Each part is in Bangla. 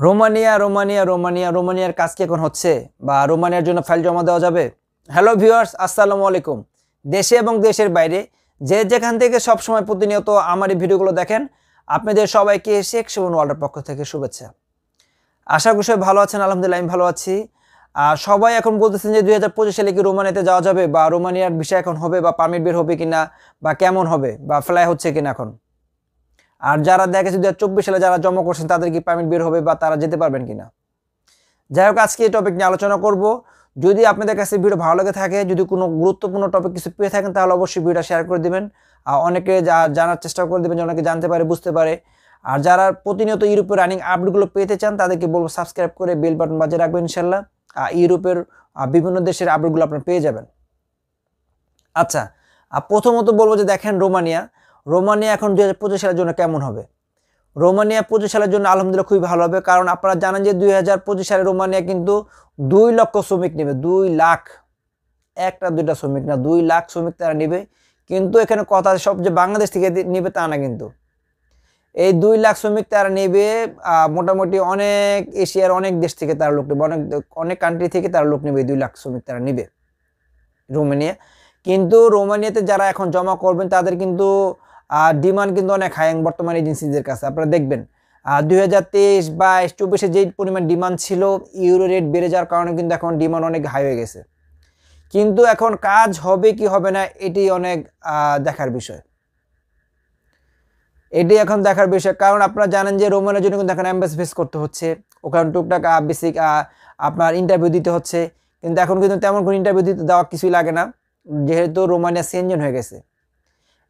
রোমানিয়া রোমানিয়া রোমানিয়া রোমানিয়ার কাজ কি এখন হচ্ছে বা রোমানিয়ার জন্য ফাইল জমা দেওয়া যাবে? হ্যালো ভিউয়ার্স, আসসালামু আলাইকুম। দেশে এবং দেশের বাইরে যে যেখান থেকে সবসময় প্রতিনিয়ত আমার এই ভিডিওগুলো দেখেন, আপনাদের সবাইকে শেখ সুমন ওয়ার্ল্ডের পক্ষ থেকে শুভেচ্ছা। আশা করি সবাই ভালো আছেন। আলহামদুলিল্লাহ আমি ভালো আছি। সবাই এখন বলতেছেন যে 2025 সালে কি রোমানিয়াতে যাওয়া যাবে বা রোমানিয়ার ভিসা এখন হবে বা পারমিট বের হবে কিনা বা কেমন হবে বা ফ্লাই হচ্ছে কিনা এখন। আর যারা দেখেছে 2024 সালে যারা জমা করছেন তাদের কি পারমিট বের হবে বা তারা যেতে পারবেন কিনা। যাই হোক, আজকে এই টপিক নিয়ে আলোচনা করব। যদি আপনাদের কাছে ভিডিও ভালো লেগে থাকে, যদি কোনো গুরুত্বপূর্ণ টপিক কিছু পেয়ে থাকেন, তাহলে অবশ্যই ভিডিওটা শেয়ার করে দেবেন। অনেকে জানার চেষ্টা করে দেবেন, যে অনেকে জানতে পারে, বুঝতে পারে। আর যারা প্রতিনিয়ত ইউরোপের রানিং আপডেটগুলো পেতে চান, তাদেরকে বলবো সাবস্ক্রাইব করে বেল বাটন বাজিয়ে রাখবেন। ইনশাল্লাহ ইউরোপের বিভিন্ন দেশের আপডেটগুলো আপনারা পেয়ে যাবেন। আচ্ছা, প্রথমত বলবো যে দেখেন, রোমানিয়া এখন 2025 সালের জন্য কেমন হবে। রোমানিয়া 25 সালের জন্য আলহামদুলিল্লাহ খুবই ভালো হবে। কারণ আপনারা জানেন যে 2025 সালে রোমানিয়া কিন্তু 2 লক্ষ শ্রমিক নেবে। 2 লাখ, একটা দুইটা শ্রমিক না, 2 লাখ শ্রমিক তারা নেবে। কিন্তু এখানে কথা সব যে বাংলাদেশ থেকে নেবে তা না, কিন্তু এই 2 লাখ শ্রমিক তারা নেবে মোটামুটি অনেক এশিয়ার অনেক দেশ থেকে তারা লোক নেবে, অনেক কান্ট্রি থেকে তারা লোক নেবে। 2 লাখ শ্রমিক তারা নেবে রোমানিয়া। কিন্তু রোমানিয়াতে যারা এখন জমা করবেন তাদের কিন্তু ডিমান্ড কিন্তু অনেক হাই বর্তমান এজেন্সিদের কাছে। আপনারা দেখবেন 2023, 22, 24-এ যেই পরিমাণ ডিমান্ড ছিল, ইউরো রেট বেড়ে যাওয়ার কারণে কিন্তু এখন ডিমান্ড অনেক হাই হয়ে গেছে। কিন্তু এখন কাজ হবে কি হবে না, এটি অনেক দেখার বিষয়। এটি এখন দেখার বিষয়, কারণ আপনারা জানেন যে রোমানিয়ার জন্য কিন্তু এখন অ্যাম্বাসি ফেস করতে হচ্ছে। ওখানে টুকটাক বেসিক আপনার ইন্টারভিউ দিতে হচ্ছে। কিন্তু এখন কিন্তু তেমন কোনো ইন্টারভিউ দিতে দেওয়া কিছুই লাগে না, যেহেতু রোমানিয়া সেনজেন হয়ে গেছে।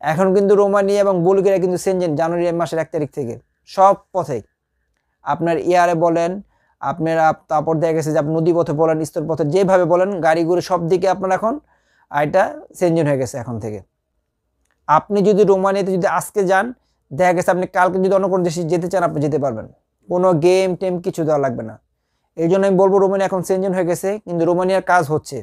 এখন কিন্তু রোমানিয়া এবং বুলগেরিয়া কিন্তু সেনজেন জানুয়ারি মাসের 1 তারিখ থেকে সব পথে, আপনার এয়ারে বলেন, আপনারা তারপর দেখা গেছে যে আপনি নদী পথে বলেন, স্থল পথে, যেভাবে বলেন গাড়ি ঘুরে সব দিকে আপনার এখন এটা সেনজেন হয়ে গেছে এখন থেকে। আপনি যদি রোমানিয়াতে যদি আজকে যান, দেখা গেছে আপনি কালকে যদি অন্য কোনো দেশে যেতে চান, আপনি যেতে পারবেন। কোনো গেম টেম কিছু দেওয়া লাগবে না। এই জন্য আমি বলবো রোমানিয়া এখন সেনজেন হয়ে গেছে। কিন্তু রোমানিয়ার কাজ হচ্ছে,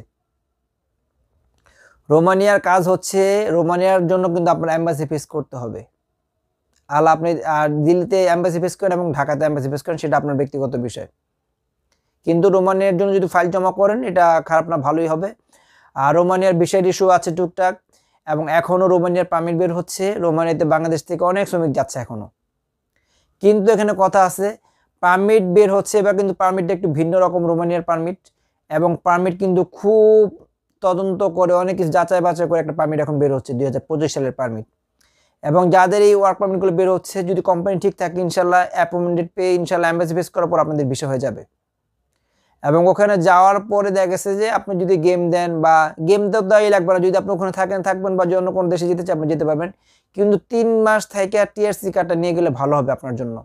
রোমানিয়ার জন্য কিন্তু আপনার অ্যাম্বাসি ফেস করতে হবে। আপনি দিল্লিতে অ্যাম্বাসি ফেস করেন এবং ঢাকাতে অ্যাম্বাসি ফেস করেন, সেটা আপনার ব্যক্তিগত বিষয়। কিন্তু রোমানিয়ার জন্য যদি ফাইল জমা করেন, এটা খারাপ না, ভালোই হবে। আর রোমানিয়ার ভিসার ইস্যু আছে টুকটাক, এবং এখনও রোমানিয়ার পারমিট বের হচ্ছে। রোমানিয়াতে বাংলাদেশ থেকে অনেক শ্রমিক যাচ্ছে এখনও। কিন্তু এখানে কথা আছে, পারমিট বের হচ্ছে এবার, কিন্তু পারমিটটা একটু ভিন্ন রকম রোমানিয়ার পারমিট। এবং পারমিট কিন্তু খুব তদন্ত করে অনেক কিছু যাচাই বাছাই করে একটা পারমিট এখন বের হচ্ছে, 2025 সালের পারমিট। এবং যাদের এই ওয়ার্ক পারমিটগুলো বের হচ্ছে, যদি কোম্পানি ঠিক থাকে, ইনশাল্লাহ অ্যাপয়েন্টমেন্ট পেয়ে ইনশাল্লাহ অ্যাম্বাসি ফেস করার পর আপনাদের বিষয় হয়ে যাবে। এবং ওখানে যাওয়ার পরে দেখা গেছে যে আপনি যদি গেম দেন, বা গেম তো দেওয়াই লাগবে না, যদি আপনি ওখানে থাকবেন বা অন্য কোনো দেশে যেতে চান, আপনি যেতে পারবেন। কিন্তু 3 মাস থেকে টিআরসি কার্ডটা নিয়ে গেলে ভালো হবে আপনার জন্য।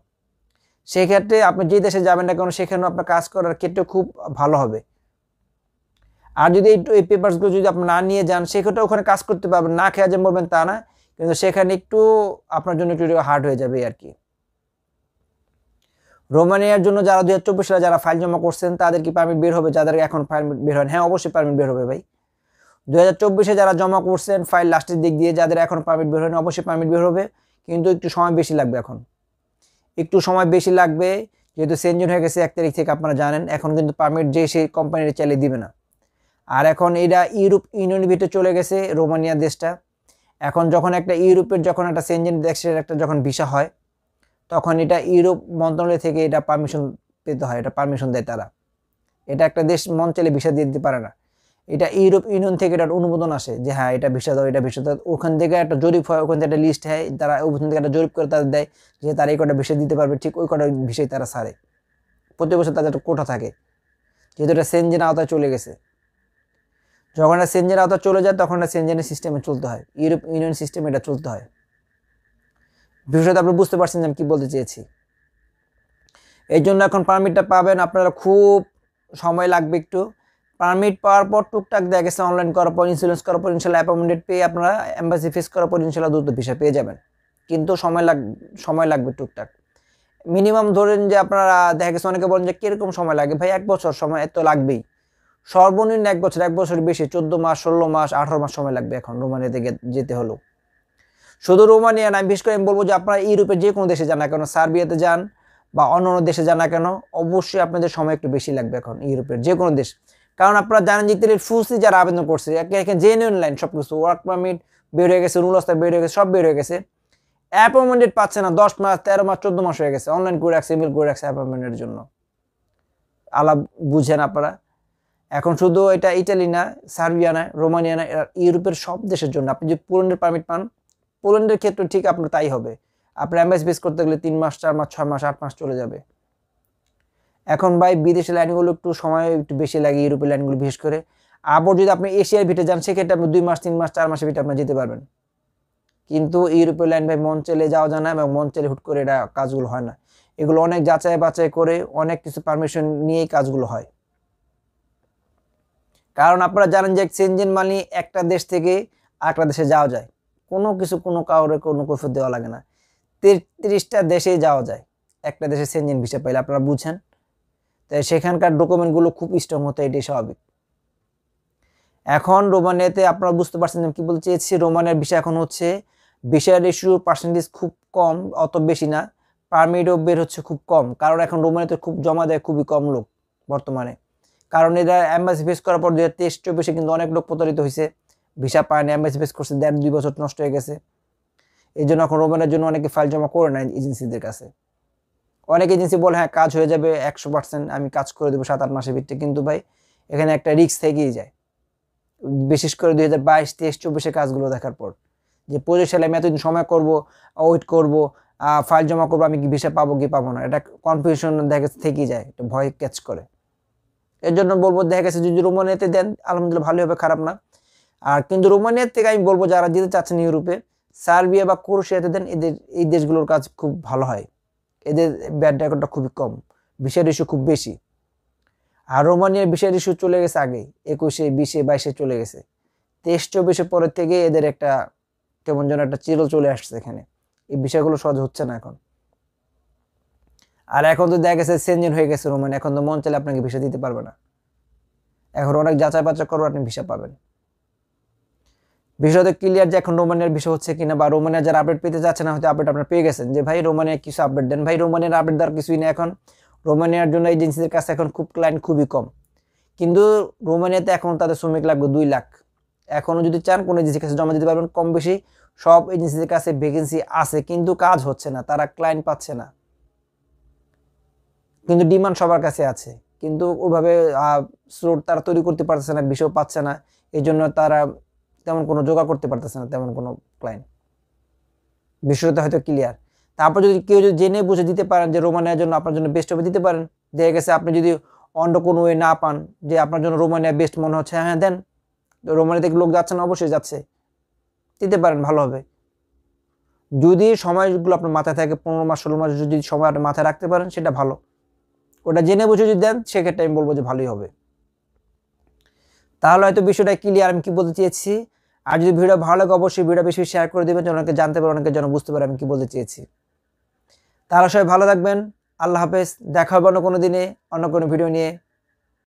সেক্ষেত্রে আপনি যে দেশে যাবেন না কেন, সেখানেও আপনার কাজ করার ক্ষেত্রে খুব ভালো হবে। আর যদি এই পেপারসগুলো যদি আপনি না নিয়ে যান, সেক্ষেত্রে ওখানে কাজ করতে পারবেন, না খেয়ে যে বলবেন তা না, কিন্তু সেখানে একটু আপনার জন্য একটু হার্ড হয়ে যাবে আর কি। রোমানিয়ার জন্য যারা 2024 সালে যারা ফাইল জমা করছেন, তাদের কি পারমিট বের হবে? যাদের এখন পারমিট বের হয়, হ্যাঁ অবশ্যই পারমিট বের হবে ভাই। 2024-এ যারা জমা করছেন ফাইল লাস্টের দিক দিয়ে, যাদের এখন পারমিট বের হয়নি, অবশ্যই পারমিট বের হবে। কিন্তু একটু সময় বেশি লাগবে, এখন একটু সময় বেশি লাগবে, যেহেতু সেনজেন হয়ে গেছে 1 তারিখ থেকে। আপনারা জানেন এখন কিন্তু পারমিট যে সেই কোম্পানির চালিয়ে দিবে না। আর এখন এটা ইউরোপ ইউনিয়নের ভিতরে চলে গেছে রোমানিয়া দেশটা। এখন যখন একটা ইউরোপের যখন একটা সেনজেন দেশের একটা যখন ভিসা হয়, তখন এটা ইউরোপ মন্ত্রণালয় থেকে এটা পারমিশন পেতে হয়, এটা পারমিশন দেয় তারা। এটা একটা দেশ মন চাইলে ভিসা দিয়ে দিতে পারে না। এটা ইউরোপ ইউনিয়ন থেকে এটা অনুমোদন আসে যে হ্যাঁ এটা ভিসা দাও, এটা ভিসা দাও। ওখান থেকে একটা জরিপ হয়, ওখান থেকে একটা লিস্ট হয়, তারা ওখান থেকে একটা জরিপ করে তাদের দেয় যে তারা এই কটা ভিসা দিতে পারবে, ঠিক ওই কটা ভিসাই তারা ছাড়ে। প্রতি বছর তাদের একটা কোটা থাকে, যেহেতু এটা সেনজেন আওতায় চলে গেছে। যখন এটা সেনজেন আওতায় চলে যায়, তখন এটা সেনজেনের সিস্টেমে চলতে হয়, ইউরোপ ইউনিয়ন সিস্টেমে এটা চলতে হয়। বিষয়টা আপনি বুঝতে পারছেন যে আমি কী বলতে চেয়েছি। এই জন্য এখন পারমিটটা পাবেন আপনারা, খুব সময় লাগবে একটু। পারমিট পাওয়ার পর টুকটাক দেখা গেছে অনলাইন করার পর, ইন্স্যুরেন্স করার পর, ইনশাল্লাহ অ্যাপয়েন্টমেন্ট পেয়ে আপনারা অ্যাম্বাসি ফেস করার পর ইনশাল্লাহ দ্রুত ভিসা পেয়ে যাবেন। কিন্তু সময় লাগবে টুকটাক। মিনিমাম ধরেন যে আপনারা দেখা গেছে অনেকে বলেন যে কীরকম সময় লাগে, ভাই 1 বছর সময় এত লাগবেই, সর্বনিম্ন 1 বছর, 1 বছর বেশি 14 মাস, 16 মাস, 18 মাস সময় লাগবে এখন রোমানিয়াতে যেতে হলো। শুধু রোমানিয়া না, বিশেষ করে আমি বলবো যে আপনারা ইউরোপের যে কোনো দেশে যান না কেন, সার্বিয়াতে যান বা অন্য অন্য দেশে যান না কেন, অবশ্যই আপনাদের সময় একটু বেশি লাগবে এখন ইউরোপের যে কোনো দেশ। কারণ আপনারা জানেন যে ইতালির ফুসি যারা আবেদন করছে একে জেনুইন লাইন সব কিছু, ওয়ার্ক পারমিট বের হয়ে গেছে, রুল বের হয়ে গেছে, সব বের হয়ে গেছে, অ্যাপয়েন্টমেন্ট পাচ্ছে না, 10 মাস 13 মাস 14 মাস হয়ে গেছে, অনলাইন করে রাখছে, ইমেল করে রাখছে অ্যাপয়েন্টমেন্টের জন্য। আলাপ বুঝেন আপনারা। এখন শুধু এটা ইটালি না, সার্বিয়া না, রোমানিয়া না, ইউরোপের সব দেশের জন্য আপনি যদি পোল্যান্ডের পারমিট পান, পোল্যান্ডের ক্ষেত্রে ঠিক আপনার তাই হবে। আপনার এমএসসি বেস করতে গেলে 3 মাস 4 মাস 6 মাস 8 মাস চলে যাবে। এখন ভাই বিদেশি লাইনগুলো একটু সময় একটু বেশি লাগে, ইউরোপের লাইনগুলো বিশেষ করে। আবার যদি আপনি এশিয়ার ভিতরে যান সেক্ষেত্রে আপনি 2 মাস 3 মাস 4 মাসের ভিতরে আপনি যেতে পারবেন। কিন্তু ইউরোপের লাইন ভাই মন চাইলে যাওয়া যায় না, এবং মন চাইলে হুট করে এটা কাজগুলো হয় না। এগুলো অনেক যাচাই বাছাই করে অনেক কিছু পারমিশন নিয়েই কাজগুলো হয়। কারণ আপনারা জানেন যে সেনজেন মানে একটা দেশ থেকে আরেকটা দেশে যাওয়া যায়, কোনো কিছু কোনো কাউরে কোনো কৈফিয়ত দেওয়া লাগে না। 33টা দেশে যাওয়া যায় একটা দেশে সেনজেন ভিসা পাইলে, আপনারা বুঝেন। তাই সেখানকার ডকুমেন্টগুলো খুব স্ট্রং হতে, এটাই স্বাভাবিক। এখন রোমানিয়াতে আপনারা বুঝতে পারছেন কি বলতে চেয়েছি, রোমানিয়ার ভিসা এখন হচ্ছে ভিসার ইস্যুর পার্সেন্টেজ খুব কম, অত বেশি না, পারমিটও বের হচ্ছে খুব কম। কারণ এখন রোমানিয়াতে খুব জমা দেয় খুবই কম লোক বর্তমানে। কারণ এরা এমবাসি ফেস করার পর 2023-24 কিন্তু অনেক লোক প্রতারিত হয়েছে, ভিসা পায়নি, এমবাসি ফেস করছে, 1.5-2 বছর নষ্ট হয়ে গেছে। এই জন্য এখন রোমানিয়ার জন্য অনেকে ফাইল জমা করে নেয় এজেন্সিদের কাছে। অনেক এজেন্সি বলে হ্যাঁ কাজ হয়ে যাবে 100%, আমি কাজ করে দেবো 7-8 মাসের ভিতরে, কিন্তু ভাই এখানে একটা রিস্ক থেকেই যায়। বিশেষ করে 2022-23-24 কাজগুলো দেখার পর যে 25 সালে আমি এতদিন সময় করবো, ওয়েট করবো, ফাইল জমা করবো, আমি কি ভিসা পাবো কি পাবো না, এটা কনফিউশন দেখা গেছে থেকেই যায়, এটা ভয় ক্যাচ করে। এর জন্য বলবো দেখা গেছে যদি রোমানিয়াতে দেন আলহামদুলিল্লাহ ভালোই হবে, খারাপ না। আর কিন্তু রোমানিয়ার থেকে আমি বলবো যারা যেতে চাচ্ছেন ইউরোপে, সার্বিয়া বা ক্রোয়েশিয়াতে দেন, এদের এই দেশগুলোর কাজ খুব ভালো হয়, এদের ব্যাড রেকর্ডটা খুবই কম, ভিসার ইস্যু খুব বেশি। আর রোমানিয়ার ভিসার ইস্যু চলে গেছে আগেই, 21, 20, 22 চলে গেছে। 23-24 পরের থেকে এদের একটা কেমন যেন একটা চিরল চলে আসছে এখানে, এই বিষয়গুলো সহজ হচ্ছে না এখন। আর এখন তো দেখা গেছে সেনজেন হয়ে গেছে রোমানিয়া, এখন তো মন চাইলে আপনাকে ভিসা দিতে পারবে না, এখন অনেক যাচাই বাছাই করবো আপনি ভিসা পাবেন। বিষয়টা ক্লিয়ার যে এখন রোমানিয়ার বিষয় হচ্ছে কিনা, বা রোমানিয়া যারা আপডেট পেতে যাচ্ছে না হয়তো আপডেট আপনারা পেয়ে গেছেন যে ভাই রোমানিয়া কিছু আপডেট দেন। ভাই রোমানিয়ার আপডেট দেওয়ার কিছুই নেই এখন, রোমানিয়ার জন্য এজেন্সিদের কাছে এখন খুব ক্লায়েন্ট খুবই কম। কিন্তু রোমানিয়াতে এখন তাদের শ্রমিক লাগবে 2 লাখ। এখনও যদি চান কোনো এজেন্সির কাছে জমা দিতে পারবেন, কম বেশি সব এজেন্সিদের কাছে ভ্যাকেন্সি আছে, কিন্তু কাজ হচ্ছে না, তারা ক্লায়েন্ট পাচ্ছে না। কিন্তু ডিমান্ড সবার কাছে আছে, কিন্তু ওইভাবে স্রোত তারা তৈরি করতে পারতেছে না, বিষয় পাচ্ছে না, এই জন্য তারা তেমন কোনো জোগাড় করতে পারতেছে না তেমন কোনো ক্লায়েন্ট। বিষয়টা হয়তো ক্লিয়ার। তারপর যদি কেউ যদি জেনে বুঝে দিতে পারেন যে রোমানিয়ার জন্য আপনার জন্য বেস্ট হবে, দিতে পারেন। দেখা গেছে আপনি যদি অন্য কোনো ওয়ে না পান যে আপনার জন্য রোমানিয়া বেস্ট মনে হচ্ছে, হ্যাঁ দেন, রোমানিয়া থেকে লোক যাচ্ছে না, অবশ্যই যাচ্ছে, দিতে পারেন, ভালো হবে। যদি সময়গুলো আপনার মাথায় থাকে 15 মাস 16 মাস যদি সময় আপনি মাথায় রাখতে পারেন সেটা ভালো, ওটা জেনে বুঝে যদি দেন সেক্ষেত্রে আমি বলবো যে ভালোই হবে। তাহলে হয়তো বিষয়টা ক্লিয়ার আমি কি বলতে চেয়েছি। আর যদি ভিডিও ভালো লাগে অবশ্যই ভিডিও বেশি শেয়ার করে দেবেন, যেন অনেকে জানতে পারে, অনেকে যেন বুঝতে পারে আমি কি বলতে চেয়েছি। তাহলে সবাই ভালো থাকবেন, আল্লাহ হাফেজ, দেখা হবে অন্য কোনো দিনে অন্য কোনো ভিডিও নিয়ে।